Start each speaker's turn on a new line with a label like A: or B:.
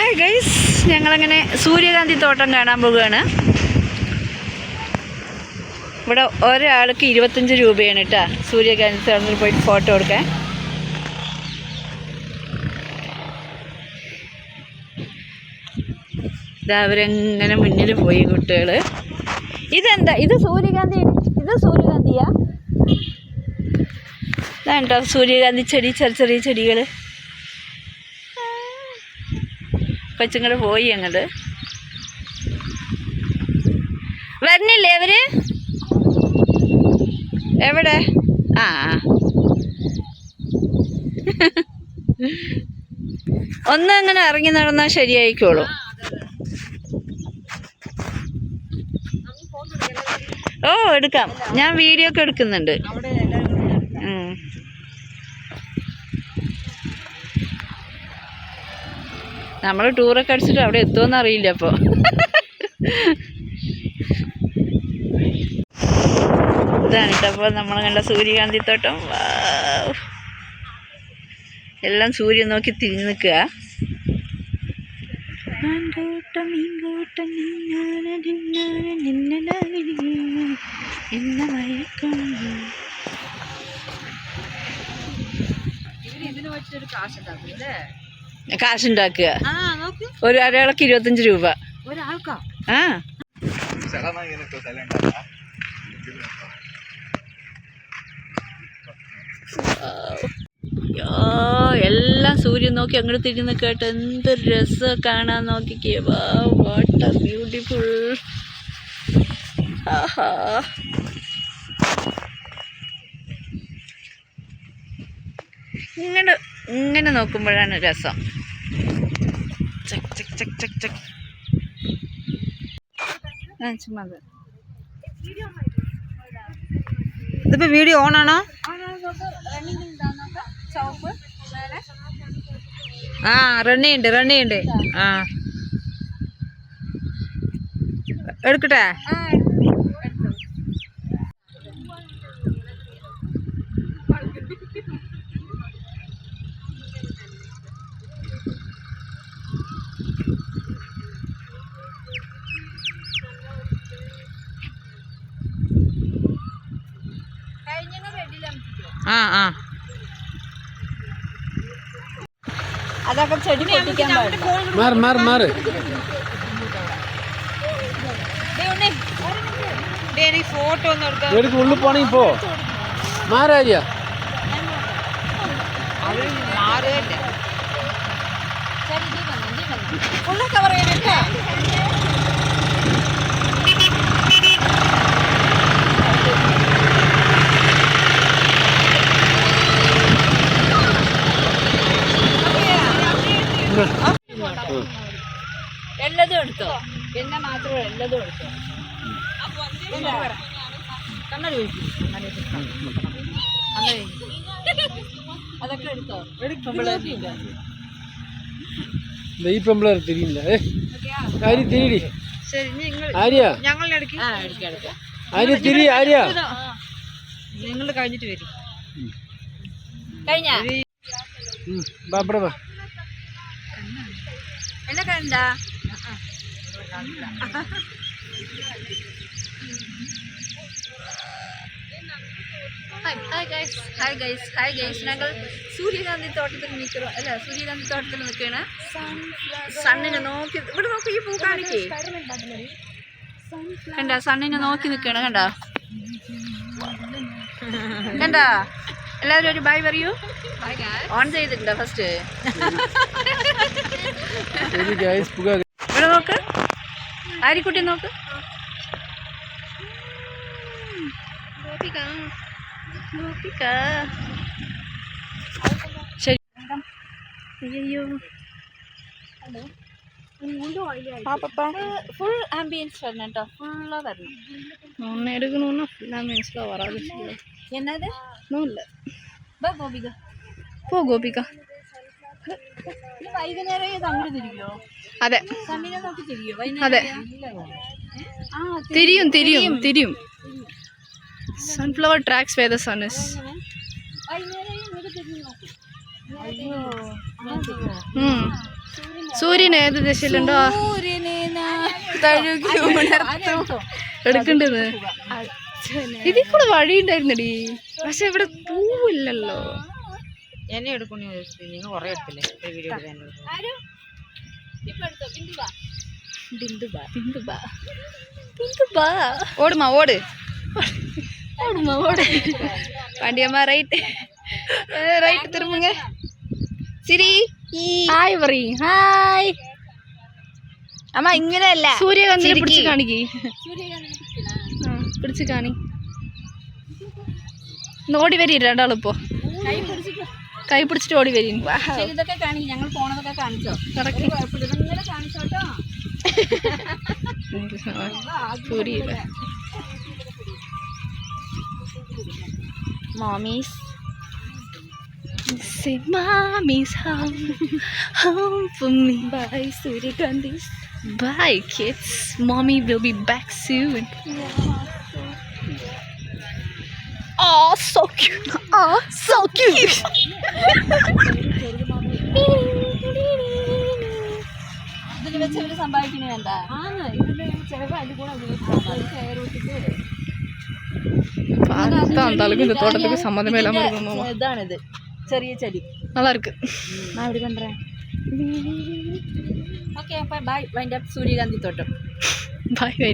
A: Hi guys, ഞങ്ങളങ്ങനെ സൂര്യകാന്തി തോട്ടം കാണാൻ പോവുകയാണ്. ഇവിടെ ഒരാൾക്ക് 25 രൂപയാണ് കേട്ടോ സൂര്യകാന്തി തോട്ടത്തിൽ പോയിട്ട് ഫോട്ടോ എടുക്കാൻ. ഇതാ അവരെങ്ങനെ മുന്നിൽ പോയി കുട്ടികൾ. ഇതെന്താ ഇത് സൂര്യകാന്തി? ഇത് സൂര്യകാന്തിയാ? ഇതാണ്ടോ സൂര്യകാന്തി ചെടി, ചെറിയ ചെറിയ ചെടികൾ. കൊച്ചുങ്ങൾ പോയി അങ്ങോട്ട്. വരുന്നില്ലേ അവര്? എവിടെ? ആ ഒന്ന് അങ്ങനെ ഇറങ്ങി നടന്നാൽ ശരിയായിക്കോളും. ഓ എടുക്കാം, ഞാൻ വീഡിയോ ഒക്കെ എടുക്കുന്നുണ്ട്. നമ്മൾ ടൂറൊക്കെ അടിച്ചിട്ട് അവിടെ എത്തുമെന്ന് അറിയില്ല. അപ്പോൾ ഇതാണ് കേട്ടോ. അപ്പോൾ നമ്മൾ കണ്ട സൂര്യകാന്തി തോട്ടം. എല്ലാം സൂര്യൻ നോക്കി തിരിഞ്ഞു നിൽക്കുക. കാശുണ്ടാക്കുക. ഒരാൾക്ക് 25 രൂപ. ആ എല്ലാം സൂര്യൻ നോക്കി അങ്ങോട്ട് തിരിഞ്ഞ് കേട്ടോ. എന്ത് രസം കാണാൻ നോക്കിക്കേ. What A beautiful. ആഹാ, ഇങ്ങനെ നോക്കുമ്പോഴാണ് രസം. ഇതിപ്പോ വീഡിയോ ഓൺ ആണോ? ആ റണ്ണിയുണ്ട്. ആ എടുക്കട്ടെ? ആ ആ അതൊക്കെ ചെടി പൊട്ടിക്കാൻ പാടില്ല. ഫോട്ടോ ഒന്നും എടുക്കാൻ ഉള്ളിൽ പോണേ. ഇപ്പോ മാറിയ ഫുള്ള് കവർ ചെയ്യണേ. എല്ലതും എടുത്തോ, പിന്നെ മാത്രം എല്ലതും എടുത്തോ. അതൊക്കെ എടുത്തോ. നിങ്ങൾ കഴിഞ്ഞിട്ട് വരും. കഴിഞ്ഞ എന്നെ കണ്ട ഹായ് ഗൈസ്, ഞങ്ങൾ സൂര്യകാന്തി തോട്ടത്തിൽ നിൽക്കുകയാണ്. സണ്ണിനെ നോക്കി, ഇവിടെ നോക്കി, ഈ പൂ കാണിക്കേ. കണ്ട, സണ്ണിനെ നോക്കി നിൽക്കുകയാണ്. കണ്ട, എല്ലാവരും ഒരു ബൈ പറയൂ. ഓൺ ചെയ്തിട്ടുണ്ടോ ഫസ്റ്റ്? ഇവിടെ നോക്ക്, ആരിക്കുട്ടി നോക്ക്. ശരി. അയ്യോ, ഫുൾ ആംബിയൻസ് വരണം കേട്ടോ. ഫുള്ളാ വരണം. ഒന്നും എടുക്കണമെന്ന് ഫുൾ ആംബിയൻസിലോ വരാതെ എന്നത് ഒന്നുമില്ല. പോ ഗോപിക. വൈകുന്നേരം അങ്ങോട്ട് തിരിയോ? അതെ, സണ്ണിനെ നോക്കി തിരിയോ? അതെ, തിരിയും. Sunflower tracks where the sun is. സൂര്യൻ ഏത് ദിശയിലുണ്ടോ എടുക്കണ്ടത്. ഇതിൽ കൂടെ വഴി ഉണ്ടായിരുന്നടി, പക്ഷെ ഇവിടെ പൂവില്ലല്ലോ.
B: എന്നെ എടുക്കണേ നിങ്ങൾ കുറെ എടുത്തില്ലേ വീഡിയോ
A: ഓടുമാ ഓട് ഓടുമാ ഓട്. പാണ്ടിയമ്മ റൈറ്റ് റൈറ്റ് തിരുമ്പുങ്ങ. സിരി ഹായ് പറയും. ഹായ്
B: അമ്മ. ഇങ്ങനെയല്ല,
A: സൂര്യകാന്തിനെ പിടിച്ച് കാണിക്കേ, പിടിച്ച് കാണി. ഓടി വരി രണ്ടാളിപ്പോ, കൈ പിടിച്ചിട്ട് ഓടി വരും.
B: ഇതൊക്കെ കാണിക്കും, ഞങ്ങൾ പോണതൊക്കെ കാണിച്ചോ. കാണിച്ചോട്ടോ.
A: സൂര്യ മോമീസ് say mommy's home, home for me. Bye Suryakandis. Bye kids, mommy will be back soon. Oh so cute, oh so cute.
B: ഇതിൽ വെച്ച് അവര് സമ്പാദിക്കണ വേണ്ട. ചിലപ്പോൾ അതിൽ കൂടെ
A: தோட்டத்துக்கு சம்மந்தமே இல்லாம
B: ഇതാണിത്, ചെറിയ ചെടി.
A: நல்லா இருக்கு.
B: நான் இப்படி பண்றேன். Okay, by. வைண்ட் அப் சூரியகாந்தி தோட்டம்.
A: பாய்.